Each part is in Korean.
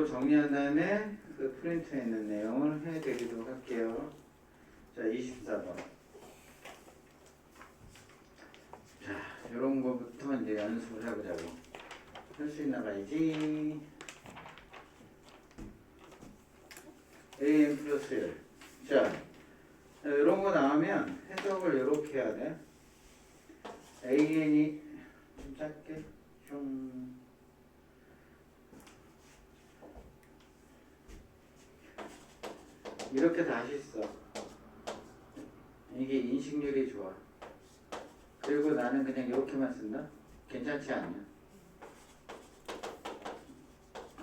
요거 정리한 다음에 그 프린트에 있는 내용을 해드리도록 할게요. 자, 24번. 자, 요런 거부터 이제 연습을 해보자고. 할 수 있나 봐야지. AN 플러스 1. 자, 이런 거 나오면 해석을 이렇게 해야 돼. AN이 좀 짧게 좀 이렇게 다시 써. 이게 인식률이 좋아. 그리고 나는 그냥 이렇게만 쓴다? 괜찮지 않냐?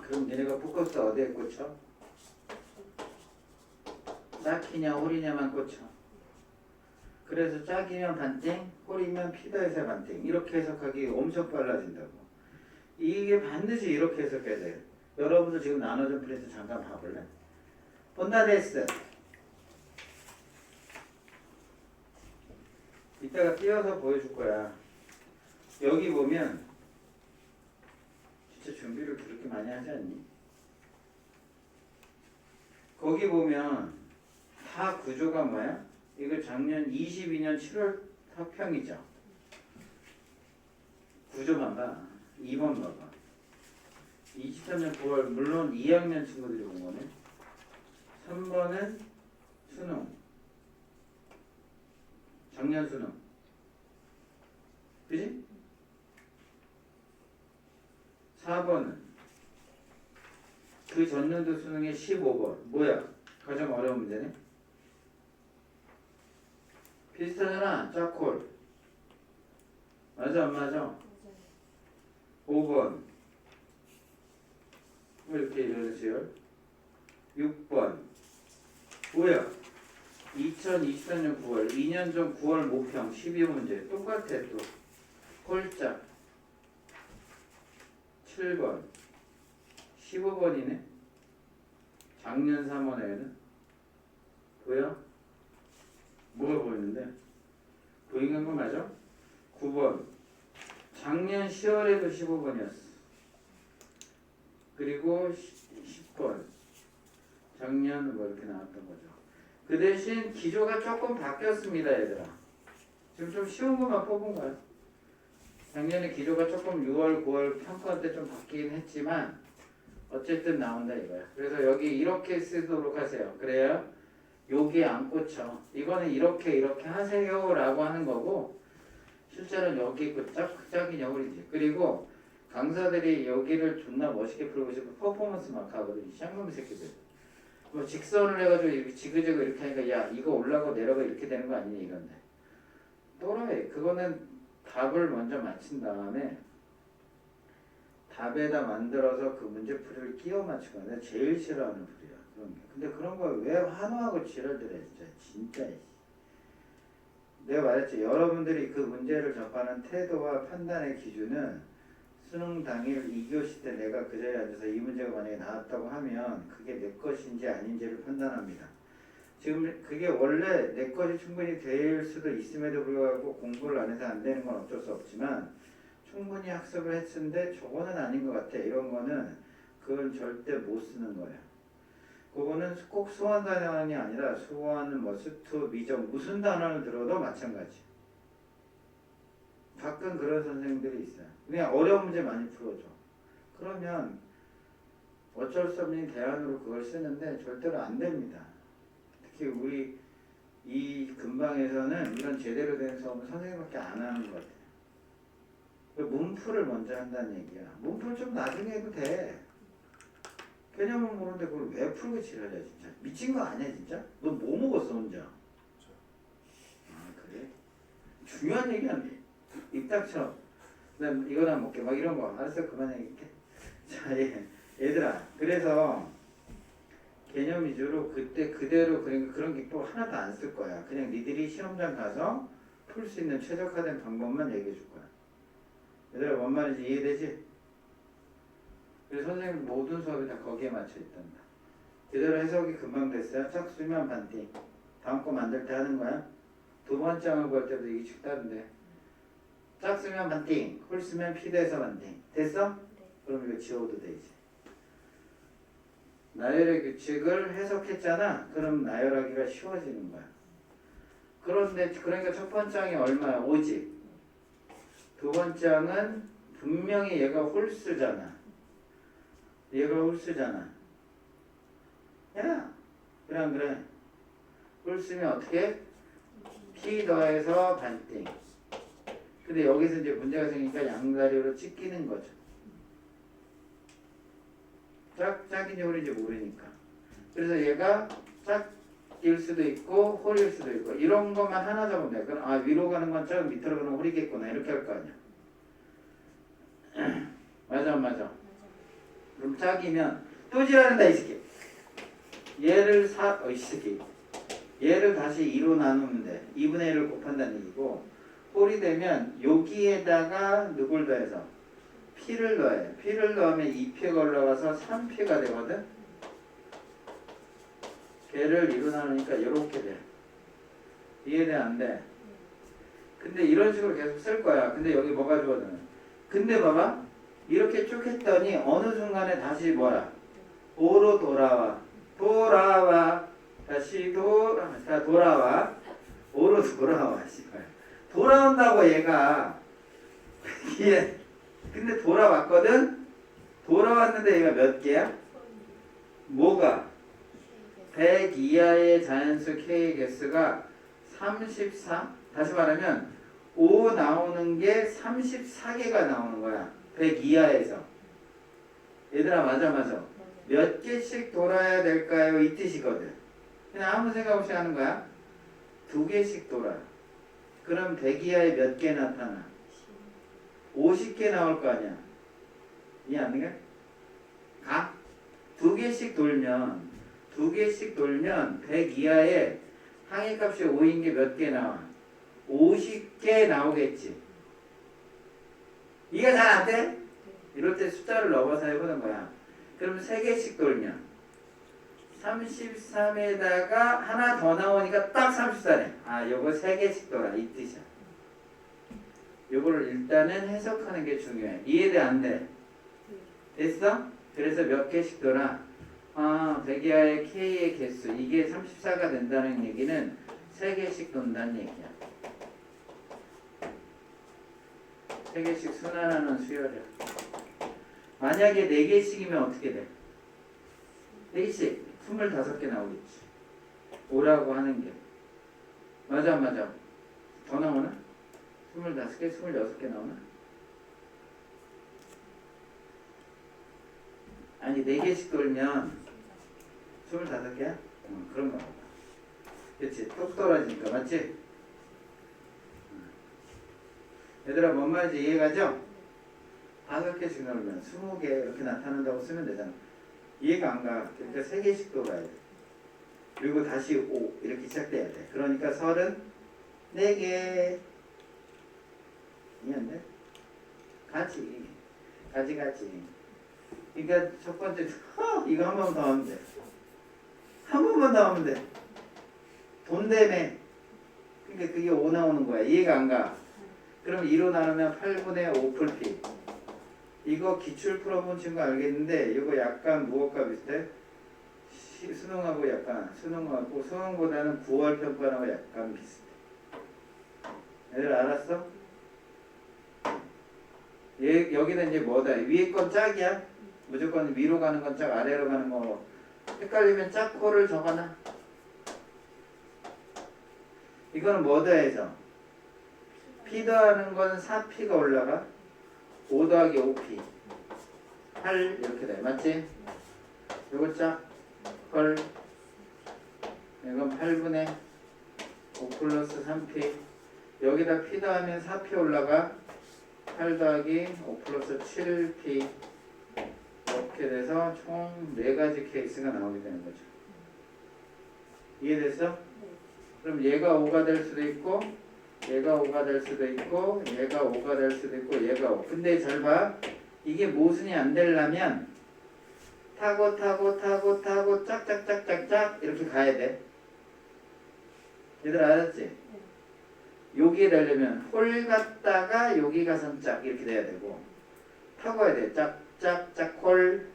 그럼 얘네가 포커스 어디에 꽂혀? 짝이냐 홀이냐만 꽂혀. 그래서 짝이면 반띵, 홀이면 피더에서 반띵. 이렇게 해석하기 엄청 빨라진다고. 이게 반드시 이렇게 해석해야 돼. 여러분도 지금 나눠준 프린트 잠깐 봐볼래? 본다 데스. 이따가 띄어서 보여줄 거야. 여기 보면 진짜 준비를 그렇게 많이 하지 않니? 거기 보면 다 구조가 뭐야? 이거 작년 22년 7월 합평이죠. 구조만 봐. 2번 봐봐. 23년 9월 물론 2학년 친구들이 본 거네. 3번은 수능. 작년 수능. 그지? 4번은 그 전년도 수능의 15번. 뭐야? 가장 어려운 문제네. 비슷하잖아. 짝콜. 맞아 안 맞아? 5번. 왜 이렇게 이러세요? 6번. 뭐야? 2024년 9월 2년 전 9월 모평 12문제 똑같아 또. 홀짝 7번 15번이네. 작년 3월에는 보여? 뭐가 보이는데? 보이는 거 맞아? 9번 작년 10월에도 15번이었어. 그리고 10번 작년 뭐 이렇게 나왔던 거죠. 그 대신 기조가 조금 바뀌었습니다 얘들아. 지금 좀 쉬운 것만 뽑은 거야. 작년에 기조가 조금 6월 9월 평가 때 좀 바뀌긴 했지만 어쨌든 나온다 이거야. 그래서 여기 이렇게 쓰도록 하세요. 그래야 여기 안 꽂혀. 이거는 이렇게 하세요 라고 하는 거고 실제로는 여기 그 짝이 여울이지. 그리고 강사들이 여기를 존나 멋있게 풀고 싶고 퍼포먼스 막 하거든. 이 쌍놈 새끼들. 뭐 직선을 해가지고 이렇게 지그재그 이렇게 하니까 야 이거 올라가고 내려가 이렇게 되는 거 아니냐 이건데. 또라이. 그거는 답을 먼저 맞힌 다음에 답에다 만들어서 그 문제풀이를 끼워 맞추고 내가 제일 싫어하는 풀이야. 그런 게. 근데 그런 거 왜 환호하고 지랄들해 진짜. 내가 말했지. 여러분들이 그 문제를 접하는 태도와 판단의 기준은 수능 당일 2교시 때 내가 그 자리에 앉아서 이 문제가 만약에 나왔다고 하면 그게 내 것인지 아닌지를 판단합니다. 지금 그게 원래 내 것이 충분히 될 수도 있음에도 불구하고 공부를 안 해서 안 되는 건 어쩔 수 없지만 충분히 학습을 했는데 저거는 아닌 것 같아. 이런 거는 그건 절대 못 쓰는 거야. 그거는 꼭 수원 단원이 아니라 수원, 뭐 수투, 미정 무슨 단원을 들어도 마찬가지. 가끔 그런 선생님들이 있어요. 그냥 어려운 문제 많이 풀어줘. 그러면 어쩔 수 없는 대안으로 그걸 쓰는데 절대로 안 됩니다. 특히 우리 이 근방에서는 이런 제대로 된 수업은 선생님밖에 안 하는 것 같아요. 문풀을 먼저 한다는 얘기야. 문풀 좀 나중에 해도 돼. 개념은 모르는데 그걸 왜 풀고 지랄이야 진짜. 미친 거 아니야 진짜? 너 뭐 먹었어 혼자? 아 그래? 중요한 얘기는 입 닥쳐. 나 이거나 먹게 막 이런 거. 알았어 그만 얘기할게. 자 얘들아 그래서 개념 위주로 그때 그대로 그런 기법 하나도 안 쓸 거야. 그냥 니들이 시험장 가서 풀 수 있는 최적화된 방법만 얘기해 줄 거야. 얘들아 뭔 말인지 이해되지? 그래서 선생님 모든 수업이 다 거기에 맞춰 있단다. 제대로 해석이 금방 됐어요. 짝수면 반띵. 다음 거 만들 때 하는 거야. 두 번째 항을 볼 때도 이게 쉽다던데. 짝수면 반띵, 홀수면 피드에서 반띵. 됐어? 네. 그럼 이거 지워도 돼 이제. 나열의 규칙을 해석했잖아. 그럼 나열하기가 쉬워지는 거야. 그런데 그러니까 첫 번째 항이 얼마야? 5지. 두 번째 항은 분명히 얘가 홀수잖아. 얘가 홀수잖아. 야, 그래 안 그래? 홀수면 어떻게? P 더해서 반띵. 근데 여기서 이제 문제가 생기니까 양다리로 찢기는 거죠. 짝인지 홀인지 모르니까. 그래서 얘가 짝일 수도 있고 홀일 수도 있고 이런 것만 하나 잡으면 돼. 그럼 아 위로 가는 건 짝, 밑으로 가는 건 홀이겠구나 이렇게 할 거 아니야. 맞아 안 맞아? 그럼 짝이면 또 지랄한다 이 새끼. 얘를 이 새끼. 얘를 다시 2로 나누면 돼. 2분의 1을 곱한다는 얘기고 홀이 되면 여기에다가 누굴 더해서 P를 넣어요. P를 넣으면 2P가 올라가서 3P가 되거든. 걔를 2로 나누니까 이렇게 돼. 이해돼 안 돼? 근데 이런 식으로 계속 쓸 거야. 근데 여기 뭐가 좋아하는? 근데 봐봐. 이렇게 쭉 했더니 어느 순간에 다시 뭐야? 5로 돌아와. 다시 돌아와. 5로 돌아와. 씨발. 돌아온다고 얘가. 얘. 근데 돌아왔거든? 돌아왔는데 얘가 몇 개야? 뭐가? 100 이하의 자연수 K의 개수가 34? 다시 말하면 5 나오는 게 34개가 나오는 거야. 100 이하에서. 얘들아 맞아. 몇 개씩 돌아야 될까요? 이 뜻이거든. 그냥 아무 생각 없이 하는 거야. 2개씩 돌아요. 그럼 100 이하에 몇 개 나타나? 50개 나올 거 아니야. 이해 안 돼? 가? 2개씩 돌면 100 이하에 항해값이 5인 게 몇 개 나와? 50개 나오겠지. 이해가 잘 안 돼? 이럴 때 숫자를 넣어서 해보는 거야. 그럼 3개씩 돌면 33에다가 하나 더 나오니까 딱 34네. 아, 요거 3개씩 돌아. 이 뜻이야. 요거를 일단은 해석하는 게 중요해. 이해돼 안 돼? 됐어? 그래서 몇 개씩 돌아? 아, 100 이하의 K의 개수 이게 34가 된다는 얘기는 3개씩 돈다는 얘기야. 3개씩 순환하는 수열이야. 만약에 4개씩이면 어떻게 돼? 4개씩 25개 나오겠지. 5라고 하는 게. 맞아 안 맞아? 더 나오나? 25개, 26개 나오나? 아니 4개씩 돌면 25개야? 그런가 보다. 그치? 뚝 떨어지니까 맞지? 얘들아 뭔 말인지 이해가죠? 5개씩 넣으면 20개 이렇게 나타난다고 쓰면 되잖아. 이해가 안 가. 그러니까 3개씩 돌아야 돼. 그리고 다시 5 이렇게 시작돼야 돼. 그러니까 34개. 이해 안 돼? 가지. 그러니까 첫 번째 이거 한 번 더 하면 돼. 한 번만 더 하면 돼. 돈 때문에. 그러니까 그게 5 나오는 거야. 이해가 안 가. 그럼 2로 나누면 8분의 5 풀피. 이거 기출 풀어본 친구 알겠는데 이거 약간 무엇과 비슷해? 수능하고 약간 수능보다는 9월 평가하고 약간 비슷해. 애들 알았어? 여기는 이제 뭐다? 위에 건 짝이야. 무조건 위로 가는 건 짝, 아래로 가는 거. 헷갈리면 짝코를 적어놔. 이거는 뭐 더해서? P 더하는 건 4P가 올라가. 5 더하기 5P 8 이렇게 돼. 맞지? 요거 짝 헐 이건 8분의 5 플러스 3P 여기다 P 더하면 4P 올라가. 8 더하기 5 플러스 7P 이렇게 돼서 총 4가지 케이스가 나오게 되는 거죠. 이해됐어? 그럼 얘가 5가 될 수도 있고 얘가 5가 될 수도 있고 얘가 5가 될 수도 있고 얘가 5. 근데 잘 봐. 이게 모순이 안 되려면 타고 짝짝짝짝짝 이렇게 가야 돼. 얘들 알았지? 여기에 되려면 홀 갔다가 여기 가선 짝 이렇게 돼야 되고 타고 와야 돼. 짝짝짝 홀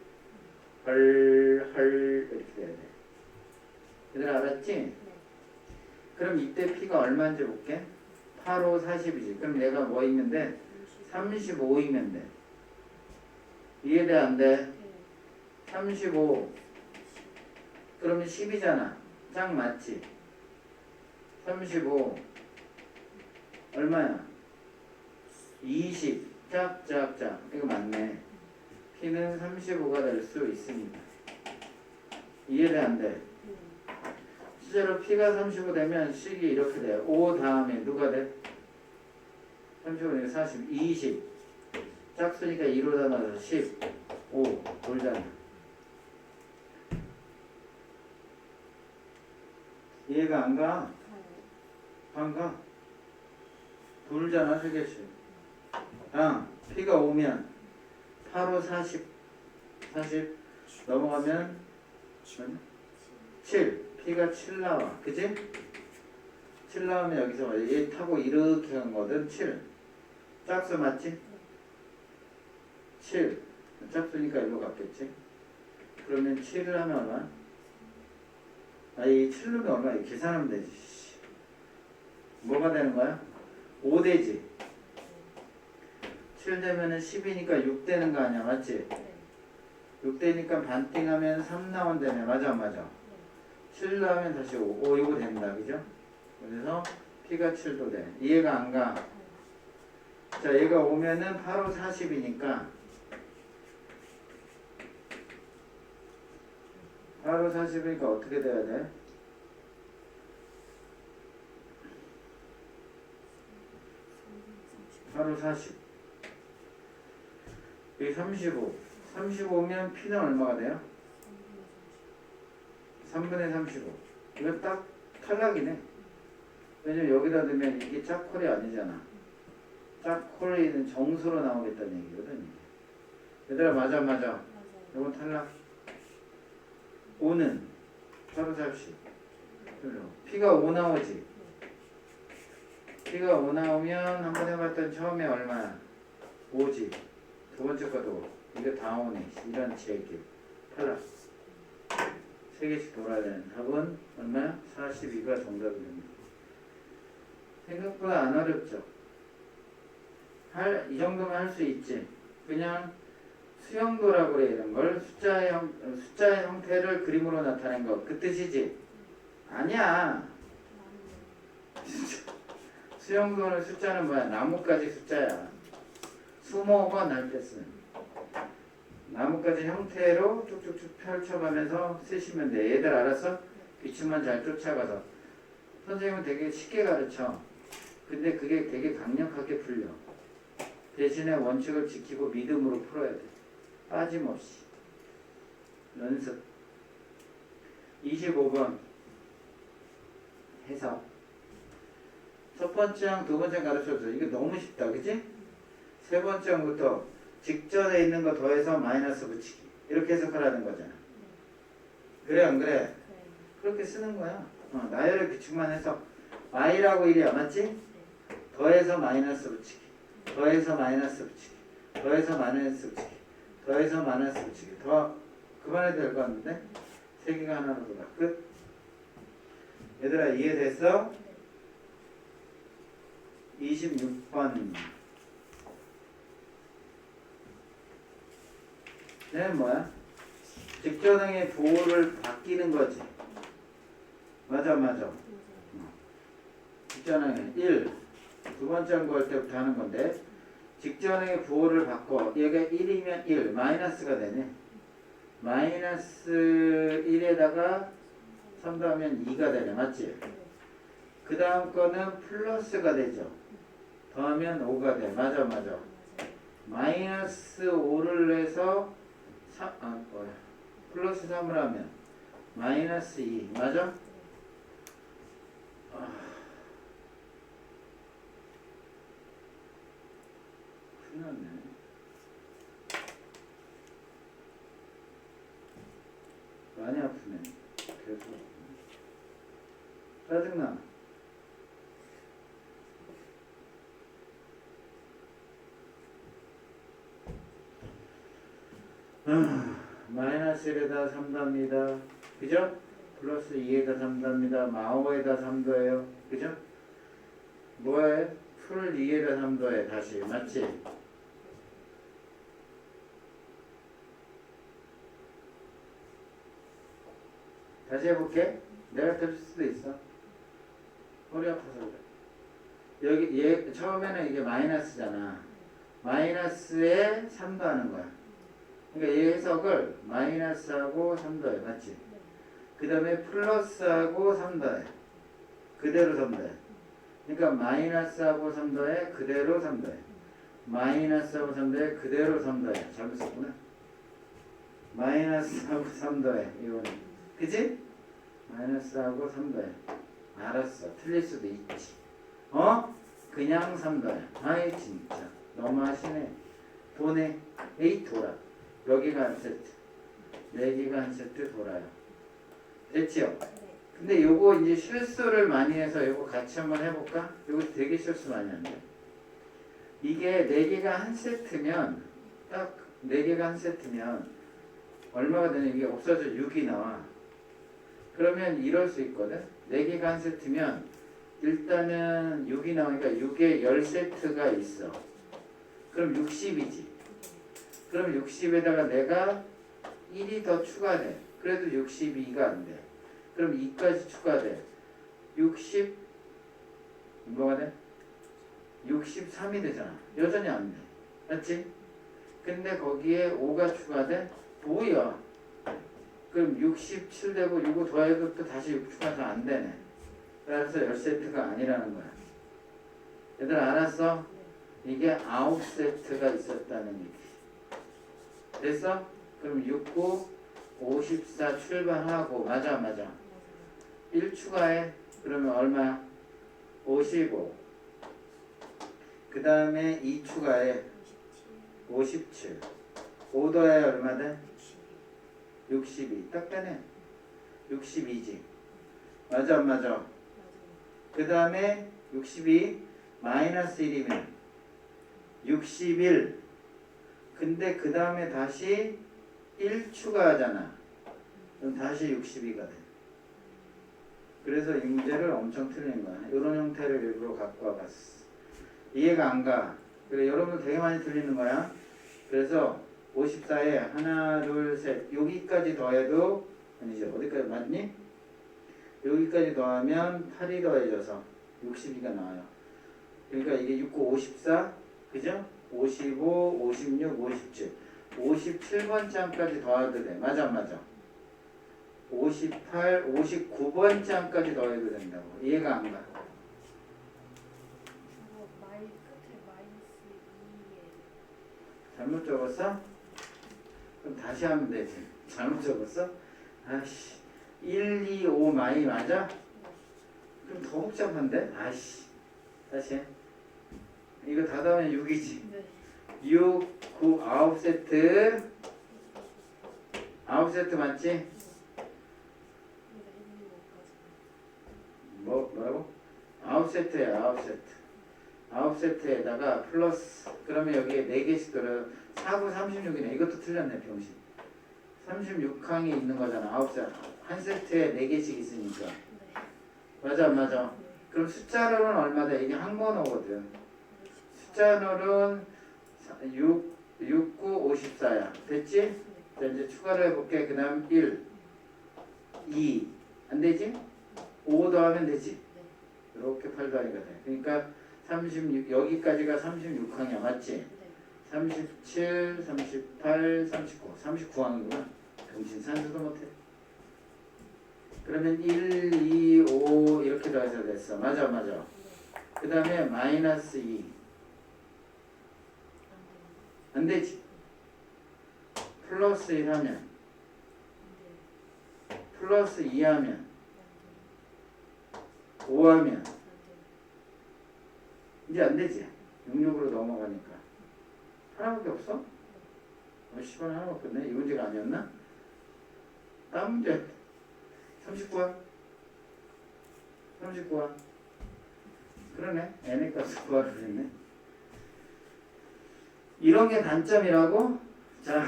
헐 이렇게 돼야 돼. 얘들 알았지? 네. 그럼 이때 P가 얼마인지 볼게. 8, 5, 40이지. 그럼 얘가 뭐 있는데 35이면 돼. 이해돼 안 돼? 네. 35 그러면 10이잖아. 짝 맞지? 35 얼마야? 20 짝짝짝 이거 맞네. P는 35가 될 수 있습니다. 이해돼 안 돼? 네. 실제로 P가 35 되면 식이 이렇게 돼요. 5 다음에 누가 돼? 35니까 40 20 짝수니까 2로 다 넣어서 15 돌잖아. 이해가 안 가? 안 가? 돌잖아 세 개씩. P가 5면 8, 5, 40 넘어가면 7 P가 7 나와. 그지? 7 나오면 여기서 말이야. 얘 타고 이렇게 간 거든 7 짝수 맞지? 7 짝수니까 일로 갔겠지? 그러면 7을 하면 얼마? 이 7로 얼마? 계산하면 되지. 뭐가 되는 거야? 5 되지? 7 되면은 10이니까 6 되는 거 아니야 맞지? 6 되니까 반띵하면 3 나온다며. 맞아 안 맞아? 7 나오면 다시 5 이거 된다 그죠? 그래서 P가 7도 돼. 이해가 안 가? 자 얘가 오면은 8, 5, 40이니까 8, 5, 40이니까 어떻게 돼야 돼? 8, 5, 40 여기 35 35면 P는 얼마가 돼요? 3분의 35 이거 딱 탈락이네. 왜냐면 여기다 넣으면 이게 짝콜이 아니잖아. 짝콜이는 정수로 나오겠다는 얘기거든. 얘들아 맞아 맞아. 이건 탈락. 5는 8, 5, 40 P가 5 나오지. P가 5 나오면 한 번 해봤던 처음에 얼마야? 5지. 두 번째 것도 이거 다 오네. 이런 제길 탈락. 세 개씩 돌아야 되는 답은 얼마야? 42가 정답이 됩니다. 생각보다 안 어렵죠? 이 정도면 할 수 있지. 그냥 수영도라고 그래 이런 걸 숫자의 형태를 그림으로 나타낸 거 그 뜻이지? 아니야. 수영도는 숫자는 뭐야? 나뭇가지 숫자야. 수목원 할 때 쓰는 나뭇가지 형태로 쭉쭉쭉 펼쳐가면서 쓰시면 돼. 얘들 알았어? 규칙만 잘 쫓아가서. 선생님은 되게 쉽게 가르쳐. 근데 그게 되게 강력하게 풀려. 대신에 원칙을 지키고 믿음으로 풀어야 돼. 빠짐없이. 연습. 25번 해석. 첫 번째 항, 두 번째 가르쳐줘. 이거 너무 쉽다. 그치? 세 번째 항부터 직전에 있는 거 더해서 마이너스 붙이기. 이렇게 해석하라는 거잖아. 그래 안 그래? 그렇게 쓰는 거야. 나열의 규칙만 해서 y라고 1이야. 맞지? 더해서 마이너스 붙이기. 더해서 마이너스 붙이기. 더해서 마이너스 붙이기. 더해서 마이너스 붙이기. 더 그만해도 될 것 같은데? 세 개가 하나로 돌아. 끝. 얘들아 이해됐어? 26번. 얘는 뭐야? 직전항의 부호를 바뀌는 거지. 맞아 맞아. 직전항의 1. 두 번째 항구 할 때부터 하는 건데 직전항의 부호를 바꿔. 얘가 1이면 1. 마이너스가 되네. 마이너스 1에다가 3 더하면 2가 되네. 맞지? 그 다음 거는 플러스가 되죠. 더하면 5가 돼. 맞아 맞아. 마이너스 5를 내서 플러스 3을 하면 마이너스 2. 맞아? 큰일 났네. 많이 아프네. 계속. 짜증나. 마이너스 1에다 3더합니다. 그죠? 플러스 2에다 3더합니다. 마오에다 3더해요. 그죠? 뭐해? 풀 2에다 3더해. 다시. 맞지? 다시 해볼게. 내가 들을 수도 있어. 허리 아파서 그래. 여기 얘 처음에는 이게 마이너스잖아. 마이너스에 3도 하는 거야. 그러니까 이 해석을 마이너스하고 3도해. 맞지? 그 다음에 플러스하고 3도해. 그대로 3도해. 그러니까 마이너스하고 3도해. 그대로 3도해. 마이너스하고 3도해. 그대로 3도해. 잘못 썼구나. 마이너스하고 3도해. 이거는. 그치? 마이너스하고 3도해. 알았어. 틀릴 수도 있지. 그냥 3도해. 아이 진짜. 너무하시네. 도네. 에이 돌아. 여기가 한 세트. 여기가 한 세트 돌아요. 됐지요? 근데 요거 이제 실수를 많이 해서 요거 같이 한번 해볼까? 요거 되게 실수 많이 한대. 이게 4개가 한 세트면 딱 4개가 한 세트면 얼마가 되냐? 이게 없어져 6이 나와. 그러면 이럴 수 있거든. 4개가 한 세트면 일단은 6이 나오니까 6에 10세트가 있어. 그럼 60이지. 그럼 60에다가 내가 1이 더 추가돼. 그래도 62가 안 돼. 그럼 2까지 추가돼. 60 뭐가 돼? 63이 되잖아. 여전히 안 돼. 맞지? 근데 거기에 5가 추가돼? 뭐야? 그럼 67 되고 이거 더해도 또 다시 6 추가해서 안 되네. 그래서 10세트가 아니라는 거야. 얘들 알았어? 이게 9세트가 있었다는 얘기. 됐어? 그럼 69, 54 출발하고 맞아. 1 추가해. 그러면 얼마야? 55. 그 다음에 2 추가해. 57. 5 더해 얼마 돼? 62. 딱 되네. 62지. 맞아. 그 다음에 62 마이너스 1이면 61. 근데 그 다음에 다시 1 추가하잖아. 그럼 다시 62가 돼. 그래서 이 문제를 엄청 틀린 거야. 이런 형태를 일부러 갖고 와봤어. 이해가 안 가. 그래, 여러분들 되게 많이 틀리는 거야. 그래서 54에 하나, 둘, 셋 여기까지 더해도 아니죠. 어디까지 맞니? 여기까지 더하면 8이 더해져서 62가 나와요. 그러니까 이게 69, 54, 그죠? 55, 56, 57. 57번 장까지 더해도 돼. 맞아. 58, 59번 장까지 더해도 된다고. 이해가 안 가. 잘못 적었어? 그럼 다시 하면 되지. 잘못 적었어? 아씨. 1, 2, 5 마이 맞아? 그럼 더 복잡한데? 아씨. 다시 해. 이거 다 더하면 6이지. 6, 9, 9세트. 9세트 맞지? 뭐라고? 9세트야. 9세트에다가 플러스. 그러면 여기에 4개씩 들어요. 4구 36이네. 이것도 틀렸네. 병신. 36항이 있는 거잖아. 9세트. 한 세트에 4개씩 있으니까. 맞아. 그럼 숫자로는 얼마 돼? 이게 항번호거든. 숫자로는 6, 9, 54야. 됐지? 자, 이제 추가를 해볼게. 그 다음 1, 2. 안 되지? 5 더하면 되지? 이렇게 8 더하니까 돼. 그러니까 36, 여기까지가 36항이야. 맞지? 37, 38, 39. 39항이구나. 정신 산수도 못해. 그러면 1, 2, 5 이렇게 더해서 됐어. 맞아. 그 다음에 마이너스 2. 안 되지. 플러스 1 하면 플러스 2 하면 5 하면 이제 안 되지. 66으로 넘어가니까. 하나밖에 없어? 10원 하나밖에 없네. 이 문제가 아니었나? 다음 문제. 39원. 그러네. n의 값을 구하려 했네. 이런 게 단점이라고? 자,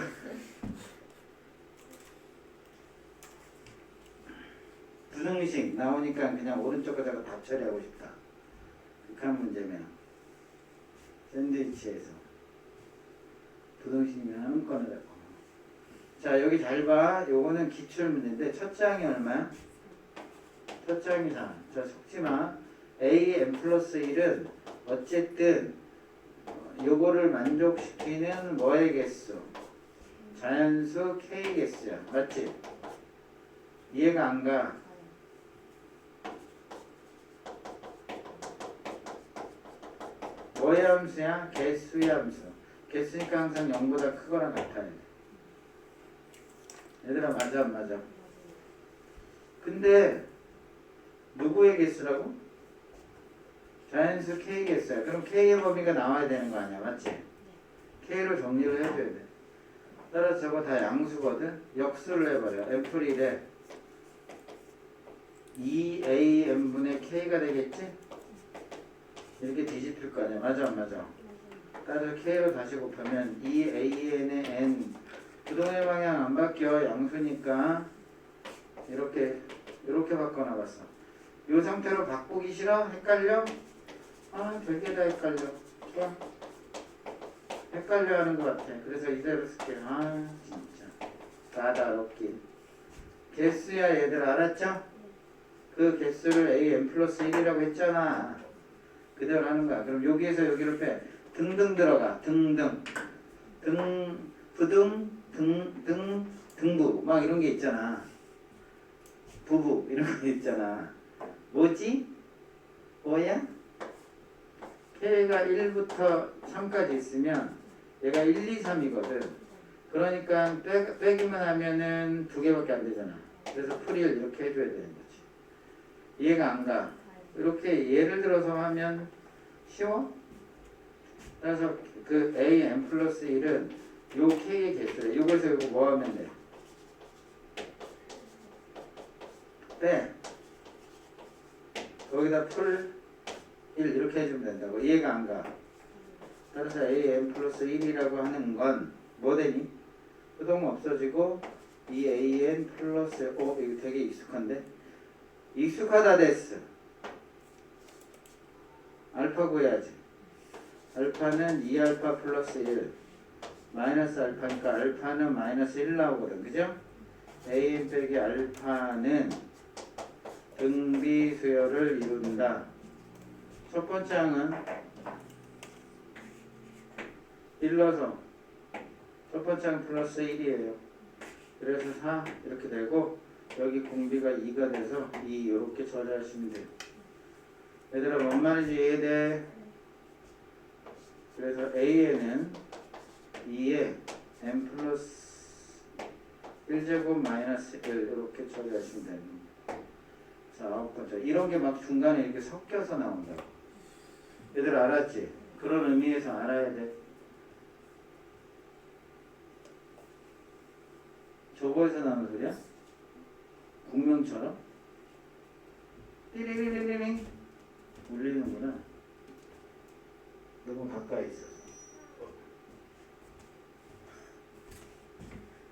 부등식 나오니까 그냥 오른쪽 거다가 답 처리하고 싶다. 극한 문제면 샌드위치에서 부등식이면 하는 거는 됐고. 자 여기 잘 봐. 요거는 기출 문제인데 첫 장이 얼마야? 첫 장이 4. 자 속지마. a n 플러스 1은 어쨌든 요거를 만족시키는 뭐의 개수? 자연수 k 개수야. 맞지? 이해가 안 가? 뭐의 함수야? 개수의 함수. 개수니까 항상 0보다 크거나 같아야 돼. 얘들아 맞아 안 맞아? 근데 누구의 개수라고? 자연수 k 개수야. 그럼 k의 범위가 나와야 되는 거 아니야. 맞지? k를 정리를 해줘야 돼. 따라서 저거 다 양수거든. 역수를 해버려. n플 1에 2an분의 k가 되겠지? 이렇게 뒤집힐 거 아니야. 맞아 안 맞아? 따라서 k로 다시 곱하면 2an의 n 부동의 방향 안 바뀌어. 양수니까 이렇게 바꿔놔봤어. 이 상태로 바꾸기 싫어? 헷갈려? 아 별게 다 헷갈려. 좋아. 헷갈려 하는 것 같아. 그래서 이대로 쓸게. 아 진짜 까다롭긴. 개수야 얘들 알았죠? 그 개수를 an 플러스 1이라고 했잖아. 그대로 하는 거야. 그럼 여기에서 여기로 빼. 등등 들어가. 등등. 부등, 등부. 막 이런 게 있잖아. 부부. 이런 거 있잖아. 뭐지? 뭐야? K가 1부터 3까지 있으면 얘가 1, 2, 3이거든. 그러니까 빼기만 하면은 2개밖에 안 되잖아. 그래서 풀이를 이렇게 해줘야 되는 거지. 이해가 안 가? 이렇게 예를 들어서 하면 쉬워? 그래서 그 a n 플러스 1은 요 k의 개수래. 요거에서 이거 뭐 하면 돼? 빼. 거기다 풀 1 이렇게 해주면 된다고. 이해가 안 가? 따라서 a n 플러스 1이라고 하는 건 뭐 되니? 부동 없어지고 이 a n 플러스 이거 되게 익숙한데? 익숙하다 됐어. 알파 구해야지. 알파는 2알파 플러스 1 마이너스 알파니까 알파는 마이너스 1 나오거든. 그죠? an 빼기 알파는 등비 수열을 이룬다. 첫 번째 항은 1넣어서 첫 번째 항 플러스 1이에요. 그래서 4 이렇게 되고 여기 공비가 2가 돼서 2 이렇게 처리하시면 돼요. 얘들아 뭔 말인지 이해돼? 그래서 AN은 2에 n 플러스 1제곱 마이너스 1 이렇게 처리하시면 됩니다. 자, 9번째. 이런 게 막 중간에 이렇게 섞여서 나온다고. 얘들 알았지? 그런 의미에서 알아야 돼. 저거에서 나오는 소리야? 국명처럼? 띠리리리링 울리는구나. 너무 가까이 있어서.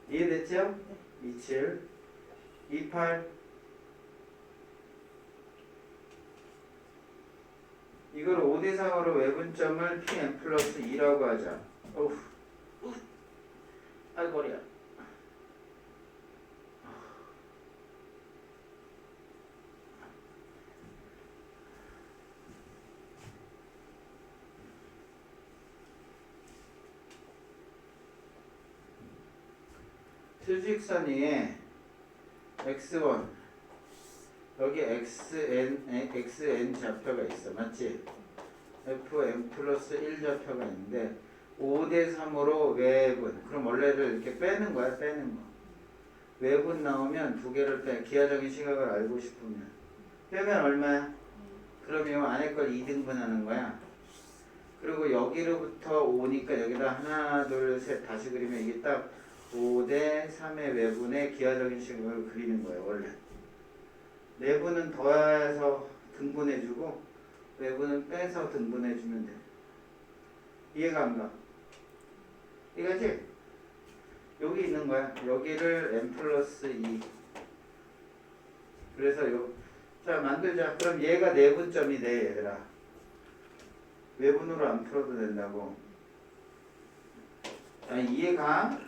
이해됐죠? 27, 28. 이걸 5대4로 외분점을 pn 플러스 2라고 하자. 어후. 아이고 머리야. 수직선 위에 x1 여기 xn 좌표가 있어. 맞지? fn 플러스 1 좌표가 있는데 5대3으로 외분. 그럼 원래를 이렇게 빼는 거야. 빼는 거. 외분 나오면 두 개를 빼. 기하적인 시각을 알고 싶으면. 빼면 얼마야? 그럼 이 안에 걸 2등분 하는 거야. 그리고 여기로부터 5니까 여기다 하나 둘 셋 다시 그리면 이게 딱 5대3의 외분의 기하적인 시각을 그리는 거예요. 원래. 내분은 더해서 등분해주고 외분은 빼서 등분해주면 돼. 이해가 안 가? 이거지? 여기 있는 거야. 여기를 n 플러스 2 그래서 자 만들자. 그럼 얘가 내분점이 돼 얘들아. 외분으로 안 풀어도 된다고. 자 이해가?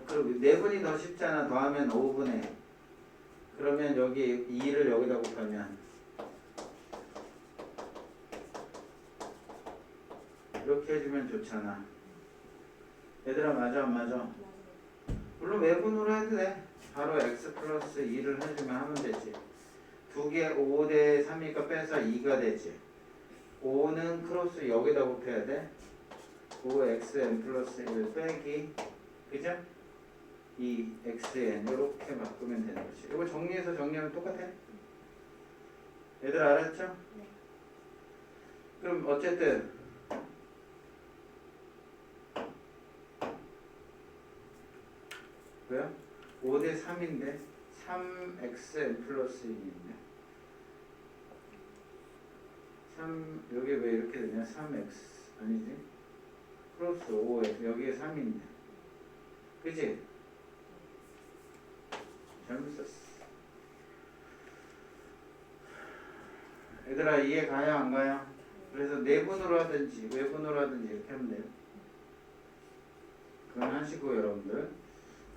그럼 내분이 더 쉽잖아. 더하면 5분의. 그러면 여기 2를 여기다 곱하면 이렇게 해주면 좋잖아. 얘들아 맞아 안 맞아? 물론 외분으로 해도 돼. 바로 x 플러스 2를 해주면 하면 되지. 2개 5대 3이니까 빼서 2가 되지. 5는 크로스 여기다 곱해야 돼. 5xn 플러스 1 빼기 그죠? 이 xn 이렇게 바꾸면 되는 거지. 이거 정리해서 정리하면 똑같아. 얘들 알았죠? 네. 그럼 어쨌든 뭐야? 5대 3인데 3xn 플러스 1인데 3 여기 왜 이렇게 되냐? 3x 아니지? 플러스 5x 여기에 3인데 그치? 잘못 썼어. 얘들아 이해 가요 안 가요? 그래서 내분으로 하든지 외분으로 하든지 이렇게 하면 돼요. 그건 하시고 여러분들.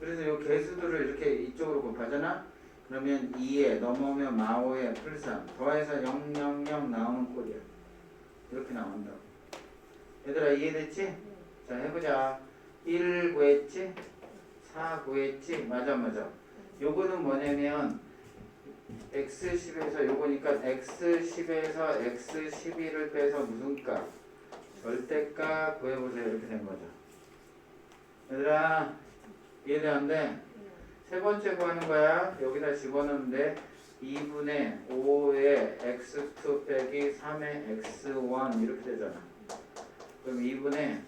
그래서 이 개수들을 이렇게 이쪽으로 곱하잖아. 그러면 2에 넘어오면 마오에 풀3 더해서 0, 0, 0 나오는 꼴이야. 이렇게 나온다고. 얘들아 이해됐지? 자 해보자. 1 구했지? 4 구했지? 맞아. 요거는 뭐냐면 x10에서 요거니까 x10에서 x12를 빼서 무슨 값? 절대값 구해보세요. 이렇게 된 거죠. 얘들아 이해돼 안 돼? 세 번째 구하는 거야. 여기다 집어넣는데 2분의 5의 x2 빼기 3의 x1 이렇게 되잖아. 그럼 2분의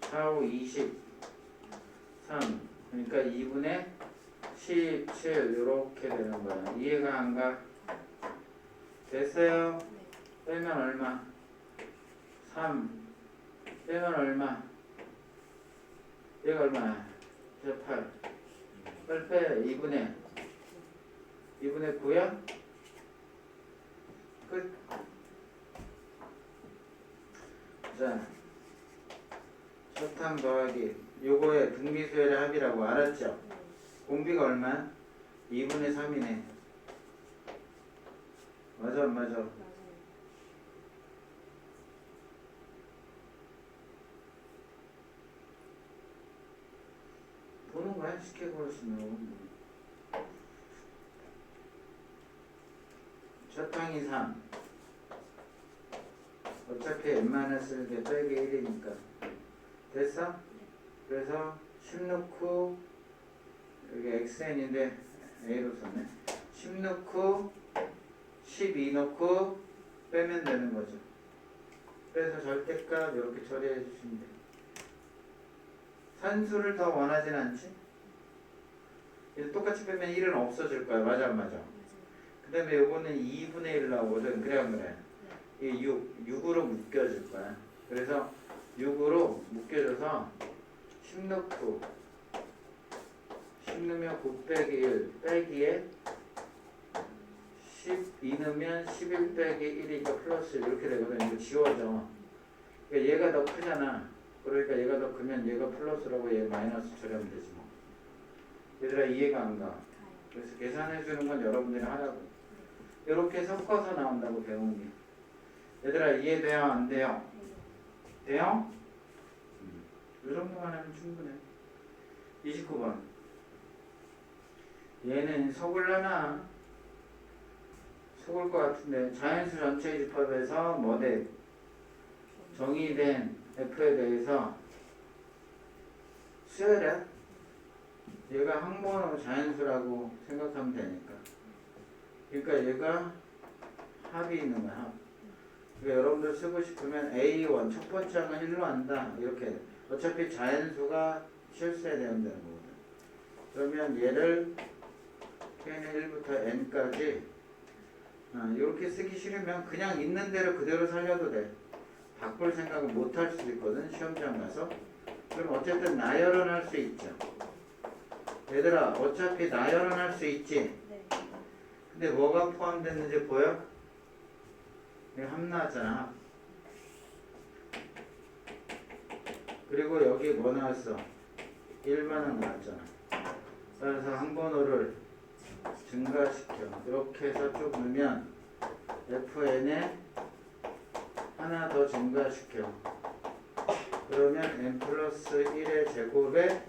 4, 5, 23 그러니까 2분의 17 이렇게 되는 거야. 이해가 안 가? 됐어요? 빼면 얼마? 3 빼면 얼마? 얘가 얼마야? 8 빨리 빼. 2분의 9야? 끝. 자 설탕 더하기 요거의 등비수열의 합이라고 알았죠? 공비가 얼마? 2분의 3이네. 맞아 안 맞아? 보는 거야 쉽게 고르시면. 설탕이 3 어차피 n-1게 빼기 1이니까 됐어? 그래서 10 넣고 여기 xn인데 a로 썼네. 10 넣고 12 넣고 빼면 되는 거죠. 그래서 절대값 이렇게 처리해 주시면 돼요. 산수를 더 원하진 않지? 이제 똑같이 빼면 1은 없어질 거야. 맞아 안 맞아? 그 다음에 요거는 2분의 1 나오거든. 그래 안 그래? 이 6으로 묶여질 거야. 그래서 6으로 묶여져서 10 넣고 10 넣으면 9 빼기 1 빼기에 12 넣으면 11 빼기 1이니까 플러스 이렇게 되거든. 이거 지워져. 그러니까 얘가 더 크잖아. 그러니까 얘가 더 크면 얘가 플러스라고 얘 마이너스 처리하면 되지 뭐. 얘들아 이해가 안 가? 그래서 계산해 주는 건 여러분들이 하라고. 이렇게 섞어서 나온다고 배운 게. 얘들아 이해돼요? 안 돼요? 돼요? 이 정도만 하면 충분해. 29번. 얘는 속을려나? 속을 것 같은데 자연수 전체 집합에서 뭐대? 정의된 F에 대해서 수열해. 얘가 항목은 자연수라고 생각하면 되니까. 그러니까 얘가 합이 있는 거야. 합. 그러니까 여러분들 쓰고 싶으면 A1 첫 번째 항은 1로 한다. 이렇게. 어차피 자연수가 실수해야 되는 거거든. 그러면 얘를 K는 1부터 N까지 이렇게 쓰기 싫으면 그냥 있는 대로 그대로 살려도 돼. 바꿀 생각은 못 할 수도 있거든. 시험장 가서. 그럼 어쨌든 나열은 할 수 있죠. 얘들아 어차피 나열은 할 수 있지. 네. 근데 뭐가 포함됐는지 보여? 이거 합 나왔잖아. 그리고 여기 뭐 나왔어? 1만원 나왔잖아. 그래서 항번호를 증가시켜. 이렇게 해서 쭉 넣으면 fn에 하나 더 증가시켜. 그러면 n 플러스 1의 제곱에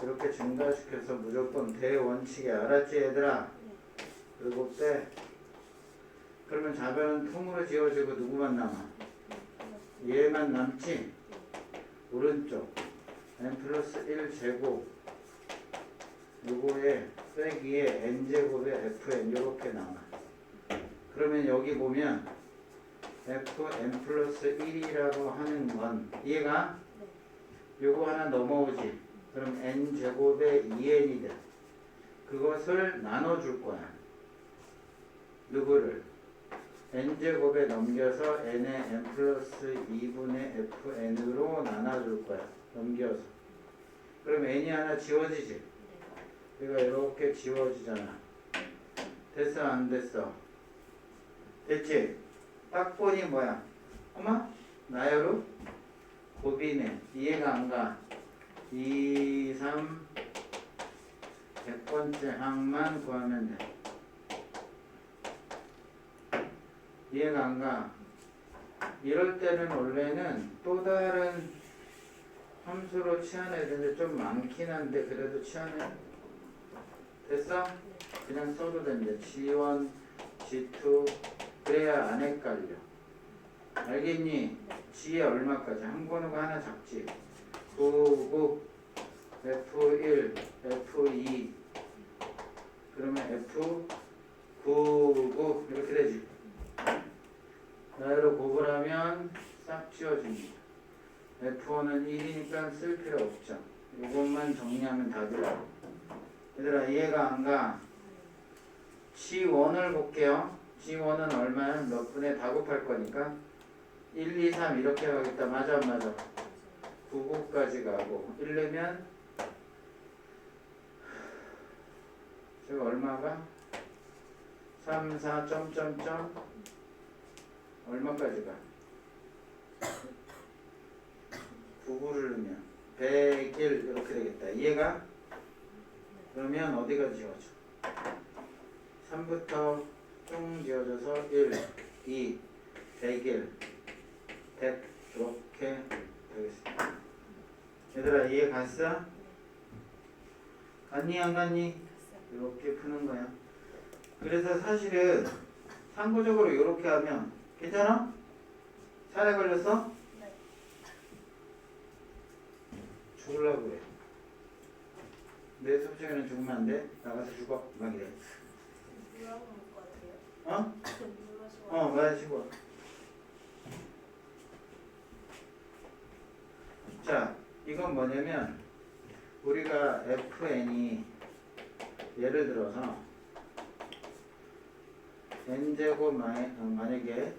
이렇게 증가시켜서 무조건 대원칙에 알았지 얘들아? 그리고 빼. 그러면 좌변은 통으로 지워지고 누구만 남아? 얘만 남지? 오른쪽 n 플러스 1 제곱 요거에 빼기에 n제곱에 fn 요렇게 남아. 그러면 여기 보면 fn 플러스 1이라고 하는 건 이해가? 요거 하나 넘어오지. 그럼 n제곱에 2n이 돼. 그것을 나눠줄 거야. 누구를? n제곱에 넘겨서 n의 n 플러스 2분의 fn으로 나눠줄 거야. 넘겨서. 그럼 n이 하나 지워지지? 얘가 이렇게 지워지잖아. 됐어 안 됐어? 됐지? 딱 보니 뭐야? 엄마? 나열우? 고비네. 이해가 안 가? 2, 3 100번째 항만 구하면 돼. 이해가 안 가? 이럴 때는 원래는 또 다른 함수로 치환해야 되는데 좀 많긴 한데 그래도 치환해. 됐어? 그냥 써도 된대. G1, G2 그래야 안 헷갈려. 알겠니? G에 얼마까지? 항번호가 하나 작지? 9, F1, F2 그러면 F9 이렇게 되지. 나열로 곱을 하면 싹 지워집니다. F1은 1이니까 쓸 필요 없죠. 이것만 정리하면 답이라. 얘들아 이해가 안 가? G1을 볼게요. G1은 얼마야? 몇 분에 다 곱할 거니까 1, 2, 3 이렇게 가겠다. 맞아 안 맞아? 9까지 가고 1내면 제가 얼마가? 3, 4, 점점점 얼마까지 가? 9를 넣으면 101 이렇게 되겠다. 이해가? 그러면 어디가 지워져? 3부터 쭉 지워져서 1, 2, 101, 100 이렇게 되겠습니다. 얘들아 이해 갔어? 갔니 안 갔니? 이렇게 푸는 거야. 그래서 사실은 참고적으로 이렇게 하면 괜찮아? 살에 걸렸어? 네. 죽으려고 그래. 내 수업시간에 죽으면 안 돼? 나가서 죽어. 막 이래. 뭐라고 할 것 같아요? 어? 뭐라고 맞아 죽어. 자, 이건 뭐냐면 우리가 fn이 예를 들어서 n제곱 만약에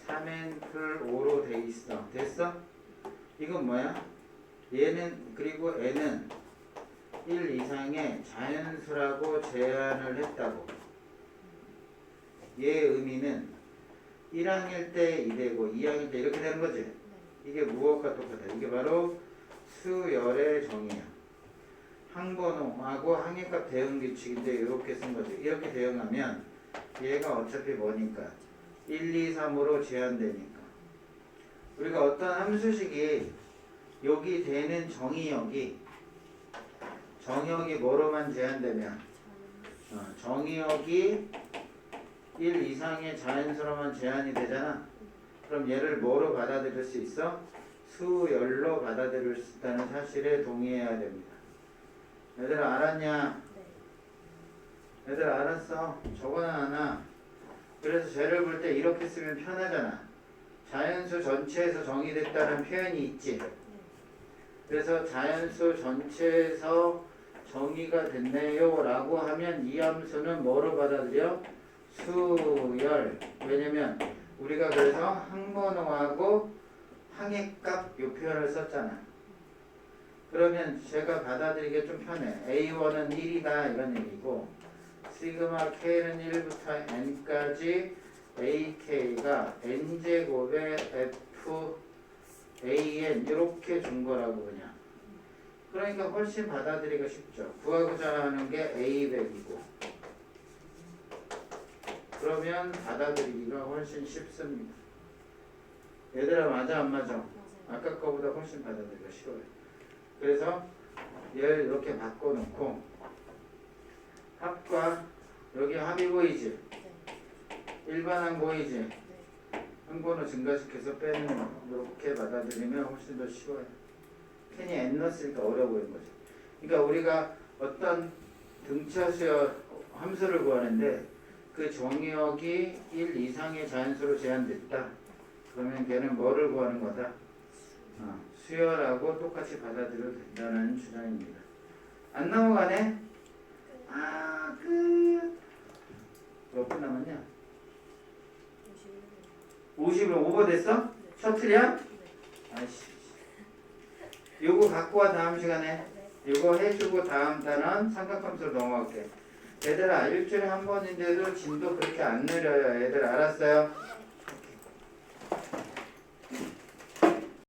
3n 풀 5로 돼 있어. 됐어? 이건 뭐야? 얘는 그리고 n은 1 이상의 자연수라고 제한을 했다고. 얘의 의미는 1항일 때 2되고 2항일 때 이렇게 되는 거지. 이게 무엇과 똑같아? 이게 바로 수열의 정의야. 항번호하고 항해값 대응 규칙인데 이렇게 쓴 거지. 이렇게 대응하면 얘가 어차피 뭐니까 1, 2, 3으로 제한되니까. 우리가 어떤 함수식이 여기 되는 정의역이 뭐로만 제한되면 정의역이 1 이상의 자연수로만 제한이 되잖아. 그럼 얘를 뭐로 받아들일 수 있어? 수열로 받아들일 수 있다는 사실에 동의해야 됩니다. 얘들아 알았냐? 얘들아 알았어? 저거는 하나. 그래서 쟤를 볼 때 이렇게 쓰면 편하잖아. 자연수 전체에서 정의됐다는 표현이 있지. 그래서 자연수 전체에서 정의가 됐네요 라고 하면 이 함수는 뭐로 받아들여? 수열. 왜냐면 우리가 그래서 항번호하고 항해값 요 표현을 썼잖아. 그러면 제가 받아들이기 좀 편해. A1은 1이다 이런 얘기고 시그마 K는 1부터 N까지 AK가 N제곱의 F AN 이렇게 준 거라고 그냥. 그러니까 훨씬 받아들이기가 쉽죠. 구하고자 하는 게 A100이고 그러면 받아들이기가 훨씬 쉽습니다. 얘들아 맞아 안 맞아? 맞아요. 아까 거보다 훨씬 받아들이기가 쉬워요. 그래서 얘를 이렇게 바꿔놓고 합과 여기 합이 보이지? 일반항 보이지? 한 번호 증가시켜서 빼는 이렇게 받아들이면 훨씬 더 쉬워요. 괜히 n 넣었으니까 어려워 보이는 거죠. 그러니까 우리가 어떤 등차수열 함수를 구하는데 그 정의역이 1 이상의 자연수로 제한됐다. 그러면 걔는 뭐를 구하는 거다? 수열하고 똑같이 받아들여도 된다는 주장입니다. 안 넘어가네? 끝. 몇 분 남았냐? 50은 오버됐어? 셔틀이야? 아이씨. 요거 갖고 와 다음 시간에. 요거 해주고 다음 단원 삼각함수로 넘어갈게. 얘들아 일주일에 한 번인데도 진도 그렇게 안 느려요. 얘들 알았어요?